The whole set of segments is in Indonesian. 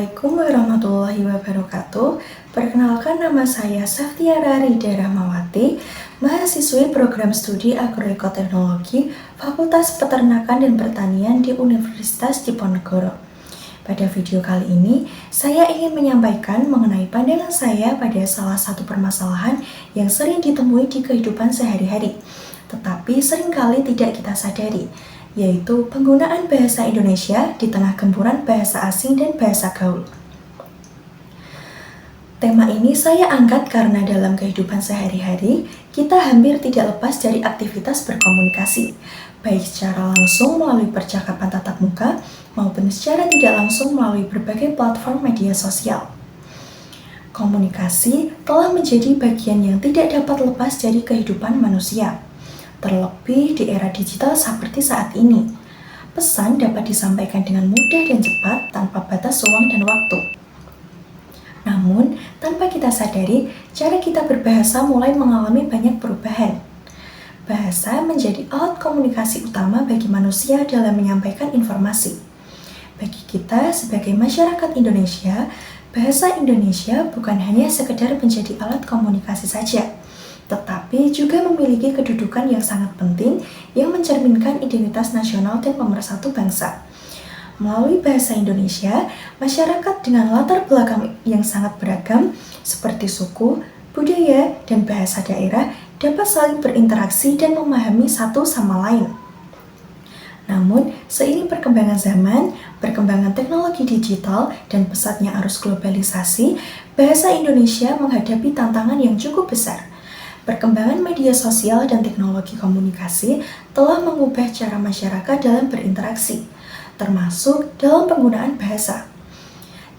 Assalamualaikum warahmatullahi wabarakatuh. Perkenalkan, nama saya Saftiara Rida Rahmawati, mahasiswi program studi Agroekoteknologi Fakultas Peternakan dan Pertanian di Universitas Diponegoro. Pada video kali ini, saya ingin menyampaikan mengenai pandangan saya pada salah satu permasalahan yang sering ditemui di kehidupan sehari-hari, tetapi seringkali tidak kita sadari, yaitu penggunaan bahasa Indonesia di tengah gempuran bahasa asing dan bahasa gaul. Tema ini saya angkat karena dalam kehidupan sehari-hari, kita hampir tidak lepas dari aktivitas berkomunikasi, baik secara langsung melalui percakapan tatap muka, maupun secara tidak langsung melalui berbagai platform media sosial. Komunikasi telah menjadi bagian yang tidak dapat lepas dari kehidupan manusia. Terlebih di era digital seperti saat ini, pesan dapat disampaikan dengan mudah dan cepat tanpa batas ruang dan waktu. Namun, tanpa kita sadari, cara kita berbahasa mulai mengalami banyak perubahan. Bahasa menjadi alat komunikasi utama bagi manusia dalam menyampaikan informasi. Bagi kita sebagai masyarakat Indonesia, bahasa Indonesia bukan hanya sekedar menjadi alat komunikasi saja, tetapi juga memiliki kedudukan yang sangat penting yang mencerminkan identitas nasional dan pemersatu bangsa. Melalui bahasa Indonesia, masyarakat dengan latar belakang yang sangat beragam seperti suku, budaya, dan bahasa daerah dapat saling berinteraksi dan memahami satu sama lain. Namun, seiring perkembangan zaman, perkembangan teknologi digital, dan pesatnya arus globalisasi, bahasa Indonesia menghadapi tantangan yang cukup besar. Perkembangan media sosial dan teknologi komunikasi telah mengubah cara masyarakat dalam berinteraksi, termasuk dalam penggunaan bahasa.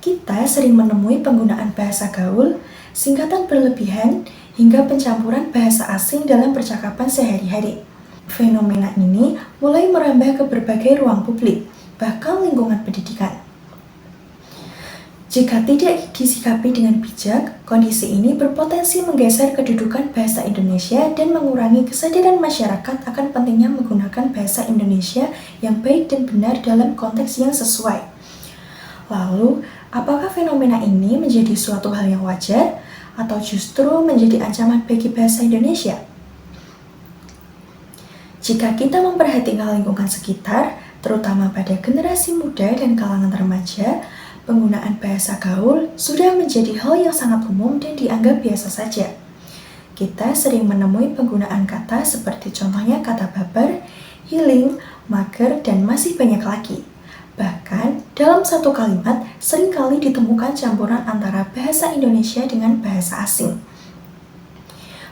Kita sering menemui penggunaan bahasa gaul, singkatan berlebihan, hingga pencampuran bahasa asing dalam percakapan sehari-hari. Fenomena ini mulai merambah ke berbagai ruang publik, bahkan lingkungan pendidikan. Jika tidak disikapi dengan bijak, kondisi ini berpotensi menggeser kedudukan bahasa Indonesia dan mengurangi kesadaran masyarakat akan pentingnya menggunakan bahasa Indonesia yang baik dan benar dalam konteks yang sesuai. Lalu, apakah fenomena ini menjadi suatu hal yang wajar atau justru menjadi ancaman bagi bahasa Indonesia? Jika kita memperhatikan lingkungan sekitar, terutama pada generasi muda dan kalangan remaja, penggunaan bahasa gaul sudah menjadi hal yang sangat umum dan dianggap biasa saja. Kita sering menemui penggunaan kata seperti contohnya kata baper, healing, mager, dan masih banyak lagi. Bahkan, dalam satu kalimat seringkali ditemukan campuran antara bahasa Indonesia dengan bahasa asing.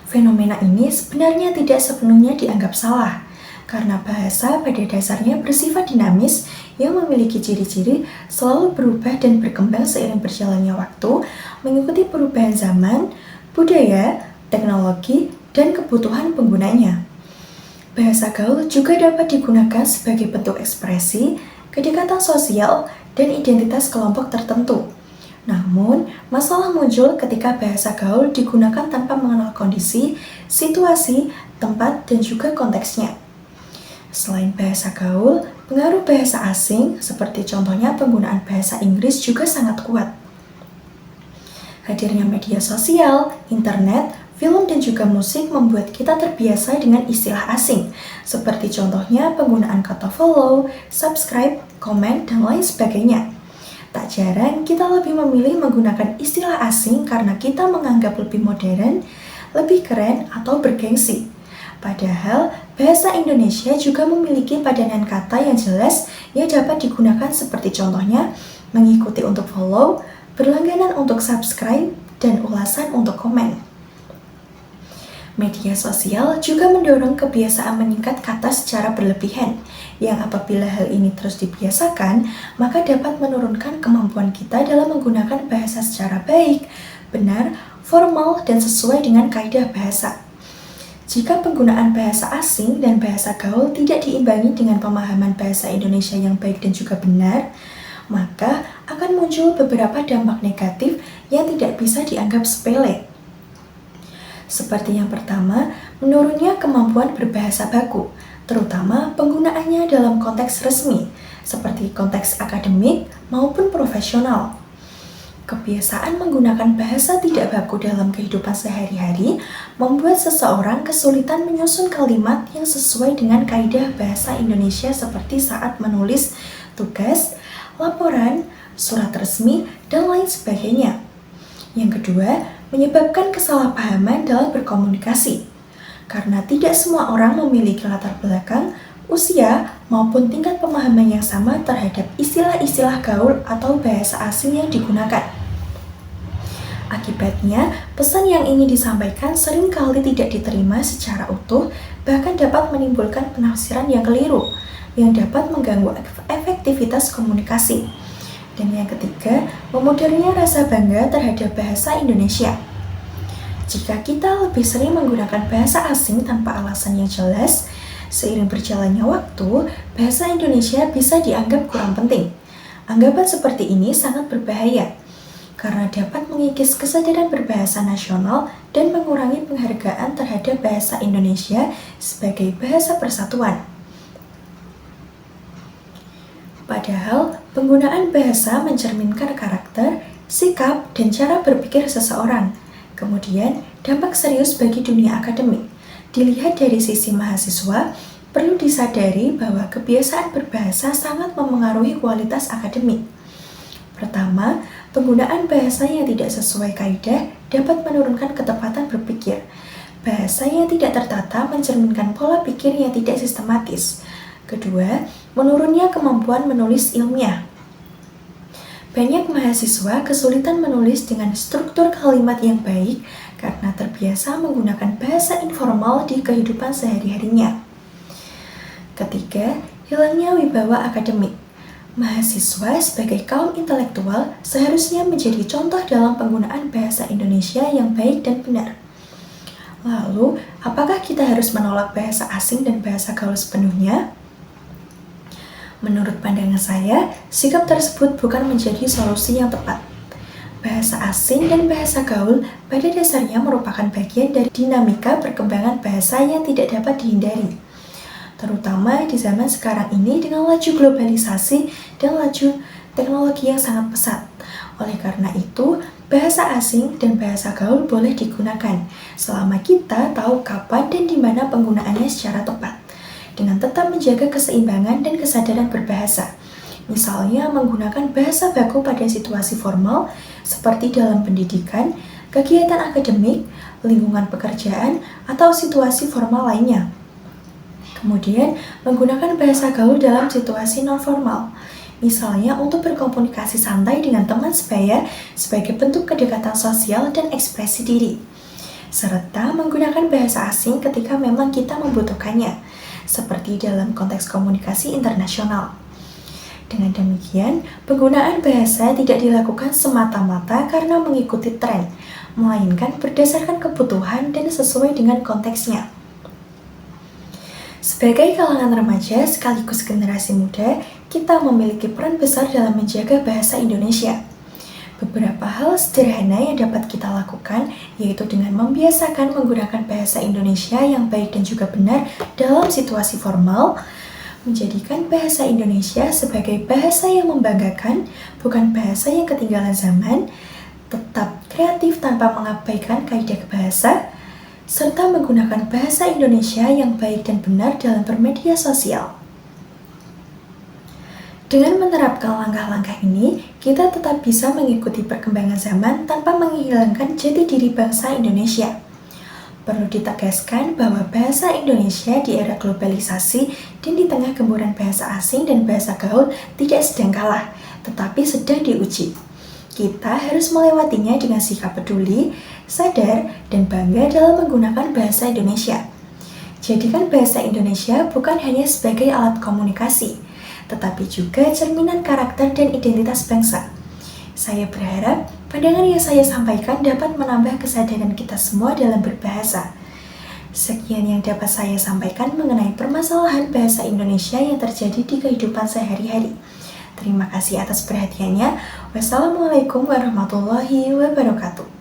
Fenomena ini sebenarnya tidak sepenuhnya dianggap salah, karena bahasa pada dasarnya bersifat dinamis yang memiliki ciri-ciri selalu berubah dan berkembang seiring berjalannya waktu, mengikuti perubahan zaman, budaya, teknologi, dan kebutuhan penggunanya. Bahasa gaul juga dapat digunakan sebagai bentuk ekspresi, kedekatan sosial, dan identitas kelompok tertentu. Namun, masalah muncul ketika bahasa gaul digunakan tanpa mengenal kondisi, situasi, tempat, dan juga konteksnya. Selain bahasa gaul, pengaruh bahasa asing, seperti contohnya penggunaan bahasa Inggris juga sangat kuat. Hadirnya media sosial, internet, film, dan juga musik membuat kita terbiasa dengan istilah asing, seperti contohnya penggunaan kata follow, subscribe, komen, dan lain sebagainya. Tak jarang kita lebih memilih menggunakan istilah asing karena kita menganggap lebih modern, lebih keren, atau bergengsi. Padahal, bahasa Indonesia juga memiliki padanan kata yang jelas yang dapat digunakan seperti contohnya mengikuti untuk follow, berlangganan untuk subscribe, dan ulasan untuk komen. Media sosial juga mendorong kebiasaan menyingkat kata secara berlebihan, yang apabila hal ini terus dibiasakan, maka dapat menurunkan kemampuan kita dalam menggunakan bahasa secara baik, benar, formal, dan sesuai dengan kaidah bahasa. Jika penggunaan bahasa asing dan bahasa gaul tidak diimbangi dengan pemahaman bahasa Indonesia yang baik dan juga benar, maka akan muncul beberapa dampak negatif yang tidak bisa dianggap sepele. Seperti yang pertama, menurunnya kemampuan berbahasa baku, terutama penggunaannya dalam konteks resmi, seperti konteks akademik maupun profesional. Kebiasaan menggunakan bahasa tidak baku dalam kehidupan sehari-hari membuat seseorang kesulitan menyusun kalimat yang sesuai dengan kaidah bahasa Indonesia seperti saat menulis tugas, laporan, surat resmi, dan lain sebagainya. Yang kedua, menyebabkan kesalahpahaman dalam berkomunikasi. Karena tidak semua orang memiliki latar belakang, usia, maupun tingkat pemahaman yang sama terhadap istilah-istilah gaul atau bahasa asing yang digunakan. Akibatnya, pesan yang ingin disampaikan seringkali tidak diterima secara utuh, bahkan dapat menimbulkan penafsiran yang keliru, yang dapat mengganggu efektivitas komunikasi. Dan yang ketiga, memudarnya rasa bangga terhadap bahasa Indonesia. Jika kita lebih sering menggunakan bahasa asing tanpa alasan yang jelas, seiring berjalannya waktu, bahasa Indonesia bisa dianggap kurang penting. Anggapan seperti ini sangat berbahaya, karena dapat mengikis kesadaran berbahasa nasional dan mengurangi penghargaan terhadap bahasa Indonesia sebagai bahasa persatuan. Padahal, penggunaan bahasa mencerminkan karakter, sikap, dan cara berpikir seseorang. Kemudian, dampak serius bagi dunia akademik. Dilihat dari sisi mahasiswa, perlu disadari bahwa kebiasaan berbahasa sangat memengaruhi kualitas akademik. Pertama, penggunaan bahasa yang tidak sesuai kaidah dapat menurunkan ketepatan berpikir. Bahasa yang tidak tertata mencerminkan pola pikir yang tidak sistematis. Kedua, menurunnya kemampuan menulis ilmiah. Banyak mahasiswa kesulitan menulis dengan struktur kalimat yang baik karena terbiasa menggunakan bahasa informal di kehidupan sehari-harinya. Ketiga, hilangnya wibawa akademik. Mahasiswa sebagai kaum intelektual seharusnya menjadi contoh dalam penggunaan bahasa Indonesia yang baik dan benar. Lalu, apakah kita harus menolak bahasa asing dan bahasa gaul sepenuhnya? Menurut pandangan saya, sikap tersebut bukan menjadi solusi yang tepat. Bahasa asing dan bahasa gaul pada dasarnya merupakan bagian dari dinamika perkembangan bahasa yang tidak dapat dihindari. Terutama di zaman sekarang ini dengan laju globalisasi dan laju teknologi yang sangat pesat. Oleh karena itu, bahasa asing dan bahasa gaul boleh digunakan selama kita tahu kapan dan di mana penggunaannya secara tepat, dengan tetap menjaga keseimbangan dan kesadaran berbahasa. Misalnya menggunakan bahasa baku pada situasi formal seperti dalam pendidikan, kegiatan akademik, lingkungan pekerjaan, atau situasi formal lainnya. Kemudian, menggunakan bahasa gaul dalam situasi non-formal, misalnya untuk berkomunikasi santai dengan teman sebaya sebagai bentuk kedekatan sosial dan ekspresi diri, serta menggunakan bahasa asing ketika memang kita membutuhkannya, seperti dalam konteks komunikasi internasional. Dengan demikian, penggunaan bahasa tidak dilakukan semata-mata karena mengikuti tren, melainkan berdasarkan kebutuhan dan sesuai dengan konteksnya. Sebagai kalangan remaja sekaligus generasi muda, kita memiliki peran besar dalam menjaga bahasa Indonesia. Beberapa hal sederhana yang dapat kita lakukan yaitu dengan membiasakan menggunakan bahasa Indonesia yang baik dan juga benar dalam situasi formal, menjadikan bahasa Indonesia sebagai bahasa yang membanggakan, bukan bahasa yang ketinggalan zaman, tetap kreatif tanpa mengabaikan kaidah bahasa, serta menggunakan bahasa Indonesia yang baik dan benar dalam bermedia sosial. Dengan menerapkan langkah-langkah ini, kita tetap bisa mengikuti perkembangan zaman tanpa menghilangkan jati diri bangsa Indonesia. Perlu ditegaskan bahwa bahasa Indonesia di era globalisasi dan di tengah gemburan bahasa asing dan bahasa gaul tidak sedang kalah, tetapi sedang diuji. Kita harus melewatinya dengan sikap peduli, sadar, dan bangga dalam menggunakan bahasa Indonesia. Jadikan bahasa Indonesia bukan hanya sebagai alat komunikasi, tetapi juga cerminan karakter dan identitas bangsa. Saya berharap pandangan yang saya sampaikan dapat menambah kesadaran kita semua dalam berbahasa. Sekian yang dapat saya sampaikan mengenai permasalahan bahasa Indonesia yang terjadi di kehidupan sehari-hari. Terima kasih atas perhatiannya. Wassalamualaikum warahmatullahi wabarakatuh.